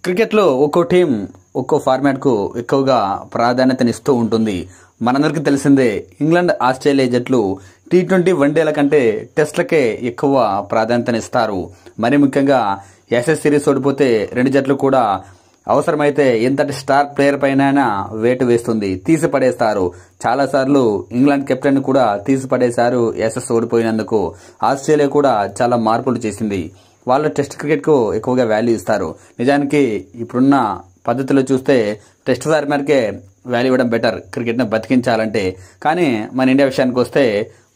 క్రికెట్లో ఒక్కో టీం ఒక్కో ఫార్మాట్కు ఎక్కువగా ప్రాధాన్యతనిస్తూ ఉంటుంది. మనందరికీ తెలిసిందే, ఇంగ్లాండ్ ఆస్ట్రేలియా జట్లు టీ20 వన్డేల కంటే టెస్ట్లకే ఎక్కువ ప్రాధాన్యతనిస్తారు. మరీ ముఖ్యంగా ఎస్ఎస్ సిరీస్ ఓడిపోతే రెండు జట్లు కూడా అవసరమైతే ఎంతటి స్టార్ ప్లేయర్ పైన వేటు వేస్తుంది, తీసి పడేస్తారు. చాలాసార్లు ఇంగ్లాండ్ కెప్టెన్ కూడా తీసి పడేశారు ఎస్ఎస్ ఓడిపోయినందుకు. ఆస్ట్రేలియా కూడా చాలా మార్పులు చేసింది. వాళ్ళు టెస్ట్ క్రికెట్కు ఎక్కువగా వాల్యూ ఇస్తారు. నిజానికి ఇప్పుడున్న పద్ధతిలో చూస్తే టెస్ట్ ఫార్మాట్కే వాల్యూ ఇవ్వడం బెటర్ క్రికెట్ను బతికించాలంటే. కానీ మన ఇండియా విషయానికి వస్తే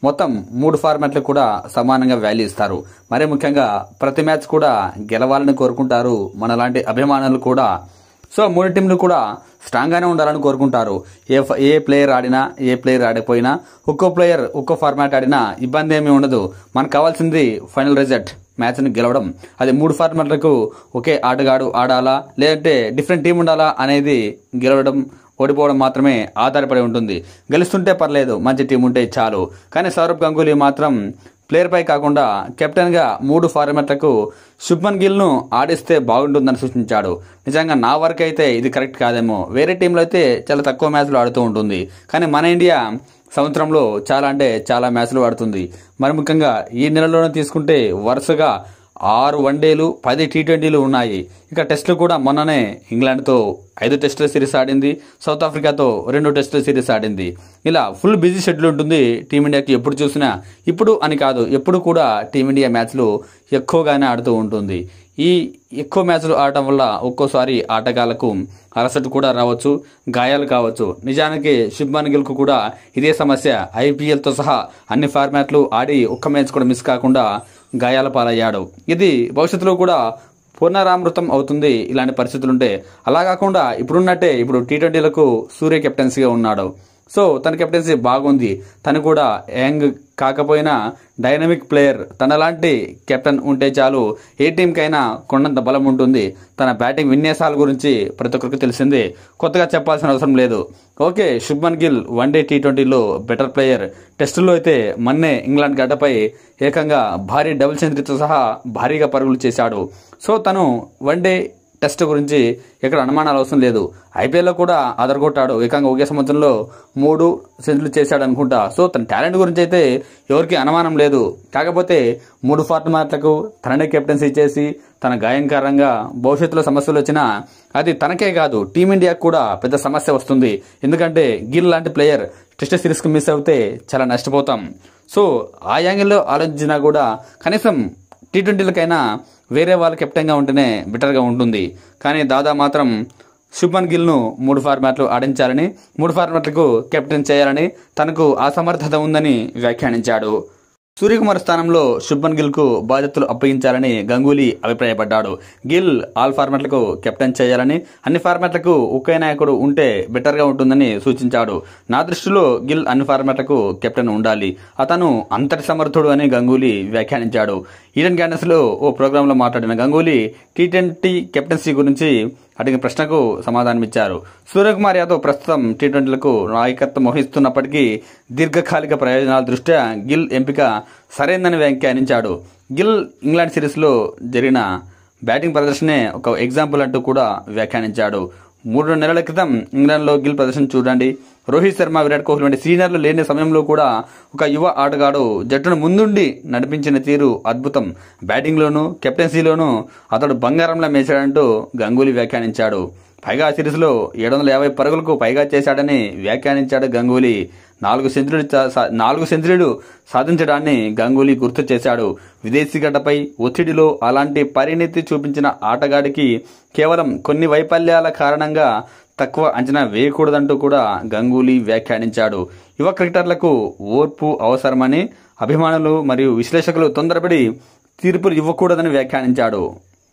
మొత్తం 3 ఫార్మాట్లకు కూడా సమానంగా వాల్యూ ఇస్తారు. మరీ ముఖ్యంగా ప్రతి మ్యాచ్ కూడా గెలవాలని కోరుకుంటారు మనలాంటి అభిమానులు కూడా. సో 3 టీంలు కూడా స్ట్రాంగ్గానే ఉండాలని కోరుకుంటారు. ఏ ప్లేయర్ ఆడినా, ఏ ప్లేయర్ ఆడకపోయినా, ఒక్కో ప్లేయర్ ఒక్కో ఫార్మాట్ ఆడినా ఇబ్బంది ఏమీ ఉండదు. మనకు కావాల్సింది ఫైనల్ రిజల్ట్, మ్యాచ్ని గెలవడం. అది 3 ఫార్మాట్లకు ఒకే ఆటగాడు ఆడాలా, లేదంటే డిఫరెంట్ టీం ఉండాలా అనేది గెలవడం ఓడిపోవడం మాత్రమే ఆధారపడి ఉంటుంది. గెలుస్తుంటే పర్లేదు, మంచి టీం ఉంటే చాలు. కానీ సౌరవ్ గంగూలీ మాత్రం ప్లేయర్పై కాకుండా కెప్టెన్గా 3 ఫార్మాట్లకు శుభ్మన్ గిల్ను ఆడిస్తే బాగుంటుందని సూచించాడు. నిజంగా నా వరకు అయితే ఇది కరెక్ట్ కాదేమో. వేరే టీంలో అయితే చాలా తక్కువ మ్యాచ్లు ఆడుతూ ఉంటుంది. కానీ మన ఇండియా సంవత్సరంలో చాలా మ్యాచ్లు ఆడుతుంది. మరి ముఖ్యంగా ఈ నెలలోనే తీసుకుంటే వరుసగా 6 వన్డేలు, 10 టీ20లు ఉన్నాయి. ఇక టెస్టులు కూడా మొన్ననే ఇంగ్లాండ్తో 5 టెస్టుల సిరీస్ ఆడింది, సౌత్ ఆఫ్రికాతో 2 టెస్టుల సిరీస్ ఆడింది. ఇలా ఫుల్ బిజీ షెడ్యూల్ ఉంటుంది టీమిండియాకి. ఎప్పుడు చూసినా, ఇప్పుడు అని కాదు, ఎప్పుడు కూడా టీమిండియా మ్యాచ్లు ఎక్కువగానే ఆడుతూ ఉంటుంది. ఈ ఎక్కువ మ్యాచ్లు ఆడటం వల్ల ఒక్కోసారి ఆటగాళ్లకు అలసట కూడా రావచ్చు, గాయాలు కావచ్చు. నిజానికి శుభ్మన్ గిల్కు కూడా ఇదే సమస్య. ఐపీఎల్తో సహా అన్ని ఫార్మాట్లు ఆడి ఒక్క మ్యాచ్ కూడా మిస్ కాకుండా గాయాల పాలయ్యాడు. ఇది భవిష్యత్తులో కూడా పునరామృతం అవుతుంది ఇలాంటి పరిస్థితులుంటే. అలా కాకుండా ఇప్పుడున్నట్టే ఇప్పుడు టీ20లకు సూర్య కెప్టెన్సీగా ఉన్నాడు. సో తన కెప్టెన్సీ బాగుంది. తను కూడా యంగ్ కాకపోయినా డైనమిక్ ప్లేయర్. తనలాంటి కెప్టెన్ ఉంటే చాలు, ఏ టీంకైనా కొండంత బలం ఉంటుంది. తన బ్యాటింగ్ విన్యాసాల గురించి ప్రతి ఒక్కరికి తెలిసిందే, కొత్తగా చెప్పాల్సిన అవసరం లేదు. ఓకే, శుభ్మన్ గిల్ వన్డే టీ20లో బెటర్ ప్లేయర్. టెస్టుల్లో అయితే మొన్నే ఇంగ్లాండ్ గడ్డపై ఏకంగా భారీ డబుల్ సెంచరీతో సహా భారీగా పరుగులు చేశాడు. సో తను వన్డే టెస్ట్ గురించి ఎక్కడ అనుమానాలు అవసరం లేదు. ఐపీఎల్లో కూడా అదరగొట్టాడు. ఏకంగా ఒకే సంవత్సరంలో 3 సెంచరీలు చేశాడు అనుకుంటా. సో తన టాలెంట్ గురించి అయితే ఎవరికి అనుమానం లేదు. కాకపోతే 3 ఫార్మాట్లకు తననే కెప్టెన్సీ చేసి తన గాయం కారణంగా భవిష్యత్తులో సమస్యలు వచ్చినా అది తనకే కాదు, టీమిండియాకు కూడా పెద్ద సమస్య వస్తుంది. ఎందుకంటే గిల్ లాంటి ప్లేయర్ టెస్ట్ సిరీస్కి మిస్ అవుతే చాలా నష్టపోతాం. సో ఆ యాంగిల్లో ఆలోచించినా కూడా కనీసం టీ20లకైనా వేరే వాళ్ళ కెప్టెన్గా ఉంటేనే బెటర్గా ఉంటుంది. కానీ దాదా మాత్రం శుభ్మన్ గిల్ను 3 ఫార్మాట్లు ఆడించాలని, 3 ఫార్మాట్లకు కెప్టెన్ చేయాలని తనకు అసమర్థత ఉందని వ్యాఖ్యానించాడు. సూర్యకుమార్ స్థానంలో శుభ్మన్ గిల్కు బాధ్యతలు అప్పగించాలని గంగూలీ అభిప్రాయపడ్డాడు. గిల్ ఆల్ ఫార్మాట్లకు కెప్టెన్ చేయాలని, అన్ని ఫార్మాట్లకు ఒకే నాయకుడు ఉంటే బెటర్గా ఉంటుందని సూచించాడు. నా దృష్టిలో గిల్ అన్ని ఫార్మాట్లకు కెప్టెన్ ఉండాలి, అతను అంతటి సమర్థుడు అని గంగూలీ వ్యాఖ్యానించాడు. ఈడెన్ గార్డెన్స్లో ఓ ప్రోగ్రాంలో మాట్లాడిన గంగూలీ టీ20 కెప్టెన్సీ గురించి అడిగిన ప్రశ్నకు సమాధానమిచ్చారు. సూర్యకుమార్ యాదవ్ ప్రస్తుతం టీ20లకు నాయకత్వం వహిస్తున్నప్పటికీ దీర్ఘకాలిక ప్రయోజనాల దృష్ట్యా గిల్ ఎంపిక సరైందని వ్యాఖ్యానించాడు. గిల్ ఇంగ్లాండ్ సిరీస్లో జరిగిన బ్యాటింగ్ ప్రదర్శనే ఒక ఎగ్జాంపుల్ అంటూ కూడా వ్యాఖ్యానించాడు. 3 నెలల క్రితం ఇంగ్లాండ్లో గిల్ ప్రదర్శన చూడండి. రోహిత్ శర్మ, విరాట్ కోహ్లీ వంటి సీనియర్లు లేని సమయంలో కూడా ఒక యువ ఆటగాడు జట్టును ముందుండి నడిపించిన తీరు అద్భుతం. బ్యాటింగ్లోనూ కెప్టెన్సీలోనూ అతడు బంగారంలా మేచాడంటూ గంగూలీ వ్యాఖ్యానించాడు. పైగా సిరీస్లో 750 పరుగులకు పైగా చేశాడని వ్యాఖ్యానించాడు గంగూలీ. 4 సెంచరీలు సాధించడాన్ని గంగూలీ గుర్తు చేశాడు. విదేశీ గడ్డపై ఒత్తిడిలో అలాంటి పరిణితి చూపించిన ఆటగాడికి కేవలం కొన్ని వైఫల్యాల కారణంగా తక్కువ అంచనా వేయకూడదంటూ కూడా గంగూలీ వ్యాఖ్యానించాడు. యువ క్రికెటర్లకు ఓర్పు అవసరమని అభిమానులు మరియు విశ్లేషకులు తొందరపడి తీర్పులు ఇవ్వకూడదని వ్యాఖ్యానించాడు.